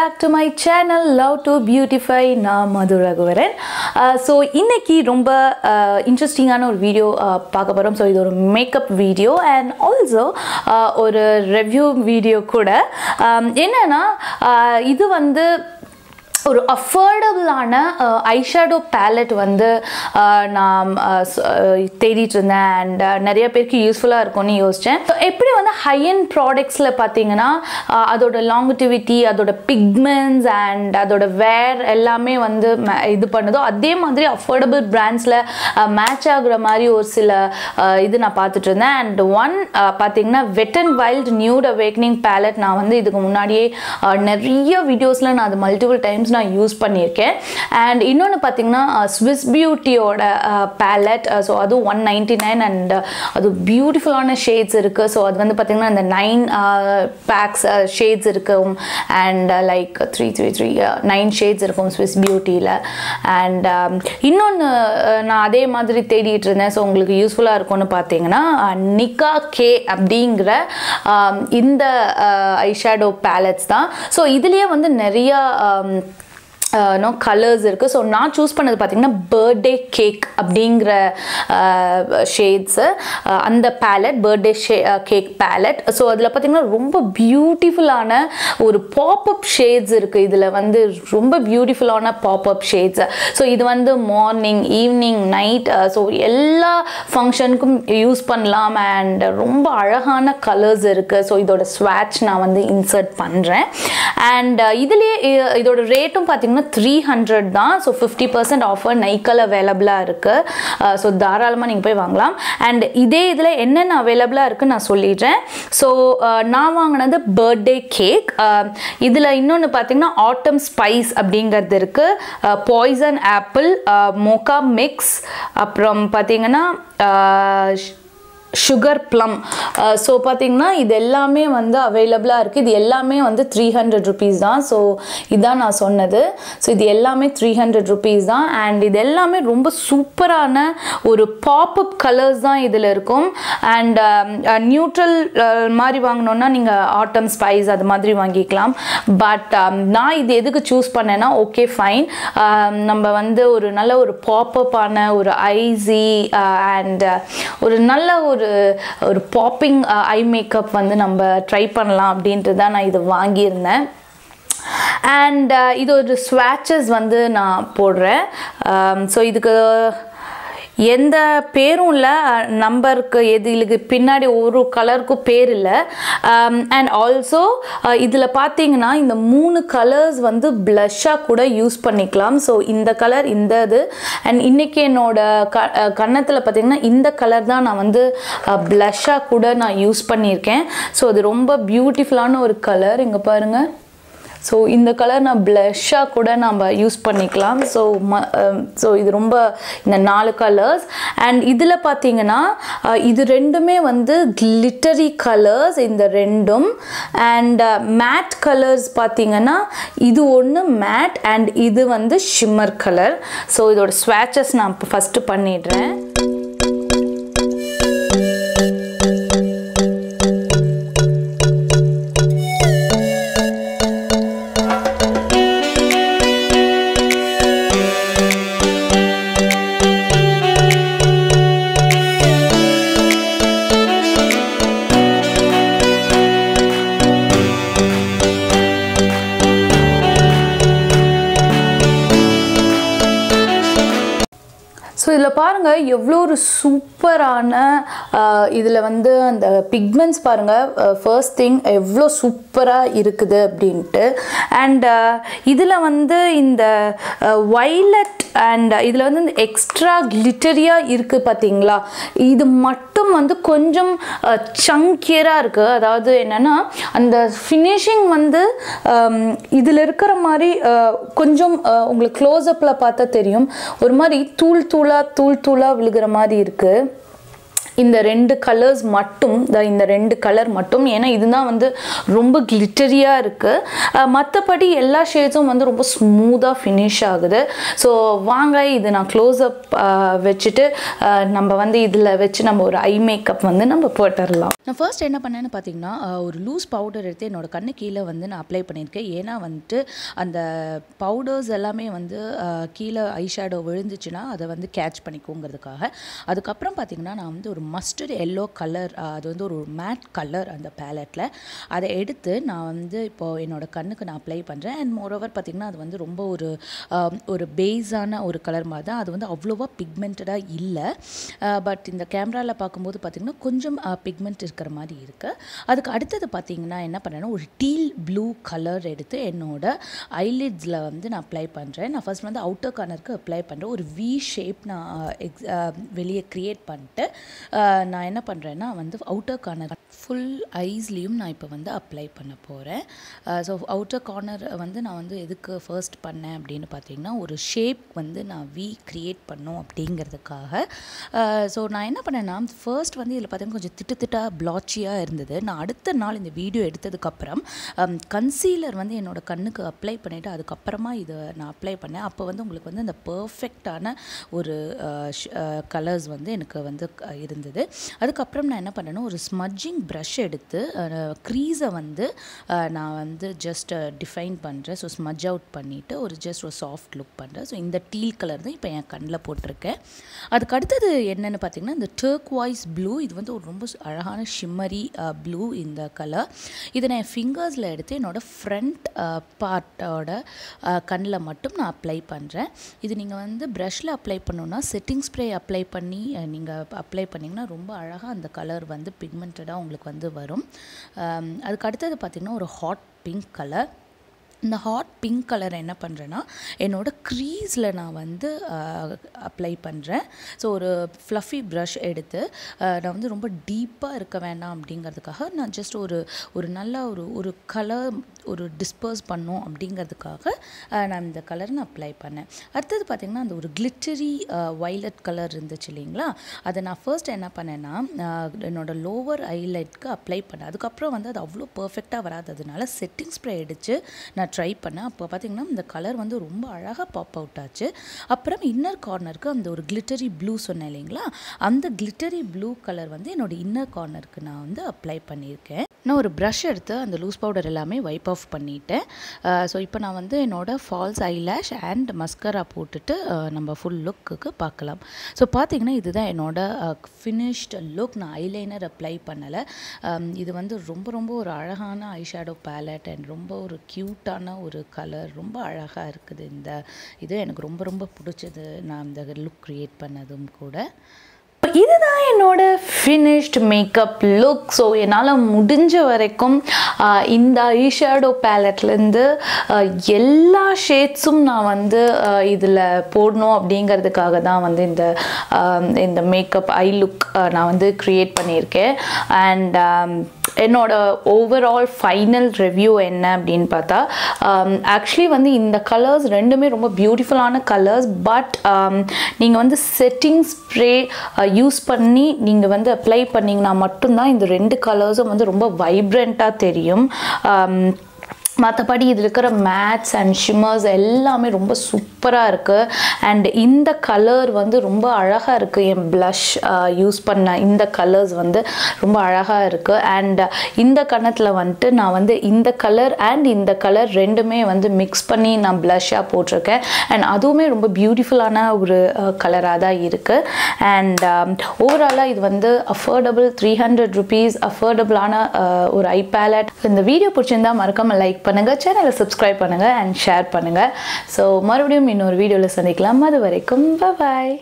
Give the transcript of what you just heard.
back to my channel Love to Beautify. நான் மது Raghuvaran. So இன்னைக்கு ரொம்ப இன்ட்ரெஸ்டிங்கான ஒரு வீடியோ பார்க்க போறோம். So இது ஒரு மேக்கப் வீடியோ and also ஒரு ரிவ்யூ வீடியோ கூட. என்னன்னா இது வந்து ஒரு அஃபோர்டபுளான ஐஷேடோ பேலட் வந்து நான் தேடிட்டு இருந்தேன் அண்ட் நிறைய பேருக்கு யூஸ்ஃபுல்லாக இருக்கும்னு யோசித்தேன். எப்படி வந்து ஹை அண்ட் ப்ராடக்ட்ஸில் பார்த்தீங்கன்னா அதோட லாங்கிட்டிவிட்டி, அதோட பிக்மெண்ட்ஸ் அண்ட் அதோட வேர் எல்லாமே வந்து இது பண்ணுதோ அதே மாதிரி அஃபோர்டபுள் பிராண்ட்ஸில் மேட்ச் ஆகுற மாதிரி ஒரு சில இது நான் பார்த்துட்டு இருந்தேன். அண்ட் ஒன் பார்த்தீங்கன்னா wet and wild nude awakening palette. நான் வந்து இதுக்கு முன்னாடியே நிறைய வீடியோஸில் நான் அது மல்டிபிள் டைம்ஸ் நான் யூஸ் பண்ணியிருக்கேன். அண்ட் இன்னொன்று பார்த்தீங்கன்னா ஸ்விஸ் பியூட்டியோட பேலட். ஸோ அது 199 அண்ட் அது பியூட்டிஃபுல்லான ஷேட்ஸ் இருக்குது. ஸோ அது வந்து பார்த்தீங்கன்னா அந்த 9 பேக்ஸ் ஷேட்ஸ் இருக்கும் அண்ட் லைக் 9 ஷேட்ஸ் இருக்கும் ஸ்விஸ் பியூட்டியில். அண்ட் இன்னொன்று நான் அதே மாதிரி தேடிட்டு இருந்தேன். ஸோ உங்களுக்கு யூஸ்ஃபுல்லாக இருக்கும்னு பார்த்தீங்கன்னா நிக்கா கே அப்படிங்கிற இந்த ஐஷேடோ பேலட்ஸ் தான். ஸோ இதுலேயே வந்து நிறையா கலர்ஸ் இருக்குது. ஸோ நான் சூஸ் பண்ணது பார்த்தீங்கன்னா பர்த்டே கேக் அப்படிங்கிற ஷேட்ஸு, அந்த palette birthday cake palette. So அதில் பார்த்தீங்கன்னா ரொம்ப பியூட்டிஃபுல்லான ஒரு பாப்அப் ஷேட்ஸ் இருக்குது. இதில் வந்து ரொம்ப பியூட்டிஃபுல்லான பாப்அப் ஷேட்ஸ். ஸோ இது வந்து மார்னிங், ஈவினிங், நைட், ஸோ எல்லா ஃபங்க்ஷனுக்கும் யூஸ் பண்ணலாம் அண்ட் ரொம்ப அழகான கலர்ஸ் இருக்குது. ஸோ இதோட ஸ்வாட்ச் நான் வந்து இன்சர்ட் பண்ணுறேன். அண்ட் இதுலேயே இதோட ரேட்டும் பார்த்தீங்கன்னா 300 தான். ஸோ 50% ஆஃபர் நைக்கால அவைலபிளாக இருக்குது. ஸோ தாராளமாக நீங்கள் போய் வாங்கலாம். அண்ட் இதே இதில் என்னென்ன அவைலபிளாக இருக்குன்னு நான் சொல்லிடுறேன். ஸோ நான் வாங்கினது பர்த்டே கேக். இதில் இன்னொன்று பார்த்தீங்கன்னா ஆட்டம் ஸ்பைஸ் அப்படிங்கிறது இருக்குது, பாய்சன் ஆப்பிள், மோக்கா மிக்ஸ், அப்புறம் பார்த்தீங்கன்னா சுகர் ப்ளம். ஸோ பார்த்தீங்கன்னா இது எல்லாமே வந்து அவைலபிளாக இருக்குது. இது எல்லாமே வந்து 300 rupees தான். ஸோ இதுதான் நான் சொன்னது. ஸோ இது எல்லாமே 300 rupees தான். அண்ட் இது எல்லாமே ரொம்ப சூப்பரான ஒரு பாப்அப் கலர்ஸ் தான் இதில் இருக்கும். அண்ட் நியூட்ரல் மாதிரி வாங்கினோன்னா நீங்கள் ஆட்டம் ஸ்பைஸ் அது மாதிரி வாங்கிக்கலாம். பட் நான் இது எதுக்கு சூஸ் பண்ணேன்னா, ஓகே ஃபைன், நம்ம வந்து ஒரு நல்ல ஒரு பாப்அப்பான ஒரு ஐஸி அண்ட் ஒரு நல்ல ஒரு பாப்பிங் ஐ மேக்கப் வந்து நம்ம ட்ரை பண்ணலாம் அப்படின்ட்டு தான் நான் இது வாங்கியிருந்தேன். அண்ட் இது ஒரு ஸ்வாட்சஸ் வந்து நான் போடுறேன். ஸோ இதுக்கு எந்த பேரும் இல்லை, நம்பருக்கு இதுக்கு பின்னாடி ஒரு கலருக்கும் பேர் இல்லை. அண்ட் ஆல்சோ இதில் பார்த்தீங்கன்னா இந்த 3 கலர்ஸ் வந்து ப்ளஷ்ஷாக கூட யூஸ் பண்ணிக்கலாம். ஸோ இந்த கலர், இந்த இது, அண்ட் இன்றைக்கி என்னோட கன்னத்தில் பார்த்தீங்கன்னா இந்த கலர் தான் நான் வந்து ப்ளஷ்ஷாக கூட நான் யூஸ் பண்ணியிருக்கேன். ஸோ அது ரொம்ப பியூட்டிஃபுல்லான ஒரு கலர். இங்கே பாருங்கள். ஸோ இந்த கலர் நான் ப்ளஷ்ஷாக கூட நம்ம யூஸ் பண்ணிக்கலாம். ஸோ இது ரொம்ப இந்த 4 கலர்ஸ். அண்ட் இதில் பார்த்தீங்கன்னா இது ரெண்டுமே வந்து கிளிட்டரி கலர்ஸ், இந்த ரெண்டும். அண்ட் மேட் கலர்ஸ் பார்த்தீங்கன்னா இது ஒன்று மேட் அண்ட் இது வந்து ஷிம்மர் கலர். ஸோ இதோட ஸ்வாட்சஸ் நான் ஃபஸ்ட்டு பண்ணிடுறேன். ஸோ இதில் பாருங்கள் எவ்வளோ ஒரு சூப்பரான இதில் வந்து அந்த பிக்மெண்ட்ஸ் பாருங்கள். ஃபர்ஸ்ட் திங் எவ்வளோ சூப்பராக இருக்குது அப்படின்ட்டு. அண்ட் இதில் வந்து இந்த வைலட் அண்ட் இதில் வந்து இந்த எக்ஸ்ட்ரா கிளிட்டரியாக இருக்குது பார்த்தீங்களா. இது மட்டும் வந்து கொஞ்சம் சங்கியராக இருக்குது. அதாவது என்னென்னா அந்த ஃபினிஷிங் வந்து இதில் இருக்கிற மாதிரி கொஞ்சம் உங்களுக்கு க்ளோஸ்அப்பில் பார்த்தா தெரியும், ஒரு மாதிரி தூள் தூளாக விழுகிற மாதிரி இருக்குது. இந்த ரெண்டு கலர்ஸ் மட்டும் இந்த ரெண்டு கலர் மட்டும் ஏன்னா இதுதான் வந்து ரொம்ப கிளிட்டரியா இருக்கு மத்தபடி எல்லா ஷேட்ஸும் வந்து ரொம்ப ஸ்மூத்தா ஃபினிஷ் ஆகுது ஸோ வாங்க இது நான் க்ளோஸ் அப் வச்சுட்டு நம்ம வந்து இதில் வச்சு நம்ம ஒரு ஐ மேக்கப் வந்து நம்ம போட்டுடலாம் நான் ஃபர்ஸ்ட் என்ன பண்ணேன்னு பார்த்தீங்கன்னா ஒரு லூஸ் பவுடர் எடுத்து என்னோட கண்ணு கீழே வந்து நான் அப்ளை பண்ணியிருக்கேன் ஏன்னா வந்துட்டு அந்த பவுடர்ஸ் எல்லாமே வந்து கீழே ஐ ஷேடோ விழுந்துச்சுன்னா அதை வந்து கேட்ச் பண்ணிக்கோங்கிறதுக்காக அதுக்கப்புறம் பார்த்தீங்கன்னா நான் வந்து ஒரு மஸ்டர்ட் எல்லோ கலர் அது வந்து ஒரு மேட் கலர் அந்த பேலட்டில் அதை எடுத்து நான் வந்து இப்போது என்னோட கண்ணுக்கு நான் அப்ளை பண்ணுறேன் அண்ட் மோரோவர் பார்த்திங்கன்னா அது வந்து ரொம்ப ஒரு பேஸான ஒரு கலர் மாதிரி தான் அது வந்து அவ்வளோவா பிக்மெண்டடாக இல்லை பட் இந்த கேமராவில் பார்க்கும்போது பார்த்திங்கன்னா கொஞ்சம் பிக்மெண்ட் இருக்கிற மாதிரி இருக்குது அதுக்கு அடுத்தது பார்த்திங்கன்னா என்ன பண்ணேன்னா ஒரு டீல் ப்ளூ கலர் எடுத்து என்னோட ஐலிட்ஸில் வந்து நான் அப்ளை பண்ணுறேன் நான் ஃபர்ஸ்ட் வந்து அவுட்டர் கார்னருக்கு அப்ளை பண்ணுறேன் ஒரு வி ஷேப் நான் வெளியே க்ரியேட் பண்ணிட்டு நான் என்ன பண்ணுறேன்னா வந்து அவுட்டர் கார்னர் ஃபுல் ஐஸ்லேயும் நான் இப்போ வந்து அப்ளை பண்ண போகிறேன் ஸோ அவுட்டர் கார்னர் வந்து நான் வந்து எதுக்கு ஃபர்ஸ்ட் பண்ணேன் அப்படின்னு பார்த்தீங்கன்னா ஒரு ஷேப் வந்து நான் வி க்ரியேட் பண்ணோம் அப்படிங்கிறதுக்காக ஸோ நான் என்ன பண்ணேன்னா ஃபர்ஸ்ட் வந்து இதில் பார்த்தீங்கன்னா கொஞ்சம் திட்டாக ப்ளாச்சியாக இருந்தது நான் அடுத்த நாள் இந்த வீடியோ எடுத்ததுக்கப்புறம் கன்சீலர் வந்து என்னோடய கண்ணுக்கு அப்ளை பண்ணிவிட்டு அதுக்கப்புறமா இதை நான் அப்ளை பண்ணேன் அப்போ வந்து உங்களுக்கு வந்து அந்த பர்ஃபெக்டான ஒரு கலர்ஸ் வந்து எனக்கு வந்து இருந்தது அதுக்கப்புறம் நான் என்ன பண்ணேன்னா ஒரு ஸ்மட்ஜிங் ப்ரஷ் எடுத்து க்ரீஸை வந்து நான் வந்து ஜஸ்ட் டிஃபைன் பண்ணுறேன் ஸோ ஸ்மட்ஜ் அவுட் பண்ணிவிட்டு ஒரு ஜஸ்ட் ஒரு சாஃப்ட் லுக் பண்ணுறேன் ஸோ இந்த டீல் கலர் தான் இப்போ என் கண்ணில் போட்டிருக்கேன் அதுக்கு அடுத்தது என்னென்னு பார்த்தீங்கன்னா இந்த டர்க்வாய்ஸ் ப்ளூ இது வந்து ஒரு ரொம்ப அழகான ஷிம்மரி ப்ளூ இந்த கலர் இதை நான் என் ஃபிங்கர்ஸில் எடுத்து என்னோடய ஃப்ரண்ட் பார்ட்டோட கண்ணில் மட்டும் நான் அப்ளை பண்ணுறேன் இது நீங்கள் வந்து ப்ரஷில் அப்ளை பண்ணணுன்னா செட்டிங் ஸ்ப்ரே அப்ளை பண்ணி நீங்கள் அப்ளை பண்ணிங்கன்னா ரொம்ப அழகாக அந்த கலர் வந்து பிக்மெண்டடாக உங்களுக்கு வந்து வரும் அதுக்கு அடுத்தது பார்த்திங்கன்னா ஒரு ஹாட் பிங்க் கலர் இந்த ஹாட் பிங்க் கலரை என்ன பண்ணுறேன்னா என்னோடய க்ரீஸில் நான் வந்து அப்ளை பண்ணுறேன் ஸோ ஒரு ஃப்ளஃபி ப்ரஷ் எடுத்து நான் வந்து ரொம்ப டீப்பாக இருக்க வேண்டாம் அப்படிங்கிறதுக்காக நான் ஜஸ்ட் ஒரு நல்ல ஒரு கலர் ஒரு டிஸ்பர்ஸ் பண்ணோம் அப்படிங்கிறதுக்காக நான் இந்த கலர் நான் அப்ளை பண்ணேன் அடுத்தது பார்த்திங்கன்னா அந்த ஒரு கிளிட்டரி வைலட் கலர் இருந்துச்சு இல்லைங்களா அதை நான் ஃபர்ஸ்ட் என்ன பண்ணேன்னா என்னோடய லோவர் ஐலைட்க்கு அப்ளை பண்ணேன் அதுக்கப்புறம் வந்து அது அவ்வளோ பர்ஃபெக்டாக வராததுனால செட்டிங் ஸ்ப்ரே அடித்து நான் ட்ரை பண்ணேன் அப்போ பார்த்திங்கன்னா இந்த கலர் வந்து ரொம்ப அழகாக பாப் அவுட் ஆச்சு அப்புறம் இன்னர் கார்னருக்கு அந்த ஒரு கிளிட்டரி ப்ளூ சொன்னேன் இல்லைங்களா அந்த கிளிட்டரி ப்ளூ கலர் வந்து என்னோடய இன்னர் கார்னருக்கு நான் வந்து அப்ளை பண்ணியிருக்கேன் நான் ஒரு ப்ரஷ் எடுத்து அந்த லூஸ் பவுடர் எல்லாமே வைப் ஆஃப் பண்ணிட்டேன் ஸோ இப்போ நான் வந்து என்னோடய ஃபால்ஸ் ஐலேஷ் அண்ட் மஸ்கரா போட்டுட்டு நம்ம ஃபுல் லுக்குக்கு பார்க்கலாம் ஸோ பார்த்திங்கன்னா இதுதான் என்னோடய ஃபினிஷ்டு லுக் நான் ஐலைனர் அப்ளை பண்ணலை இது வந்து ரொம்ப ஒரு அழகான ஐஷேடோ பேலட் அண்ட் ரொம்ப ஒரு க்யூட்டான ஒரு கலர் ரொம்ப அழகாக இருக்குது இந்த இது எனக்கு ரொம்ப பிடிச்சது நான் இந்த லுக் க்ரியேட் பண்ணதும் கூட இதுதான் என்னோட ஃபினிஷ்ட் மேக்கப் லுக் ஸோ என்னால் முடிஞ்ச வரைக்கும் இந்த ஐஷேடோ பேலட்லேருந்து எல்லா ஷேட்ஸும் நான் வந்து இதில் போடணும் அப்படிங்கிறதுக்காக தான் வந்து இந்த மேக்கப் ஐ லுக் நான் வந்து க்ரியேட் பண்ணியிருக்கேன் அண்ட் என்னோட ஓவரால் ஃபைனல் ரிவ்யூ என்ன அப்படின்னு பார்த்தா ஆக்சுவலி வந்து இந்த கலர்ஸ் ரெண்டுமே ரொம்ப பியூட்டிஃபுல்லான கலர்ஸ் பட் நீங்கள் வந்து செட்டிங் ஸ்ப்ரே யூஸ் பண்ணி நீங்கள் வந்து அப்ளை பண்ணிங்கன்னா மட்டும்தான் இந்த ரெண்டு கலர்ஸும் வந்து ரொம்ப வைப்ரண்ட்டாக தெரியும் மற்றபடி இதில் இருக்கிற மேட்ஸ் அண்ட் ஷிம்மர்ஸ் எல்லாமே ரொம்ப சூப்பராக இருக்குது அண்ட் இந்த கலர் வந்து ரொம்ப அழகாக இருக்குது என் ப்ளஷ் யூஸ் பண்ண இந்த கலர்ஸ் வந்து ரொம்ப அழகாக இருக்குது அண்ட் இந்த கன்னத்தில் வந்துட்டு நான் வந்து இந்த கலர் அண்ட் இந்த கலர் ரெண்டுமே வந்து மிக்ஸ் பண்ணி நான் ப்ளஷ்ஷாக போட்டிருக்கேன் அண்ட் அதுவுமே ரொம்ப பியூட்டிஃபுல்லான ஒரு கலராக தான் இருக்குது அண்ட் ஓவராலாக இது வந்து அஃபோர்டபுள் 300 rupees அஃபோர்டபுளான ஒரு ஐ பேலட் இந்த வீடியோ பிடிச்சிருந்தா மறக்காமல் லைக் பண்ணுங்க சேனலை சப்ஸ்கிரைப் பண்ணுங்க அண்ட் ஷேர் பண்ணுங்க ஸோ மறுபடியும் இன்னொரு வீடியோவில் சந்திக்கலாம் அது வரைக்கும் பை பாய்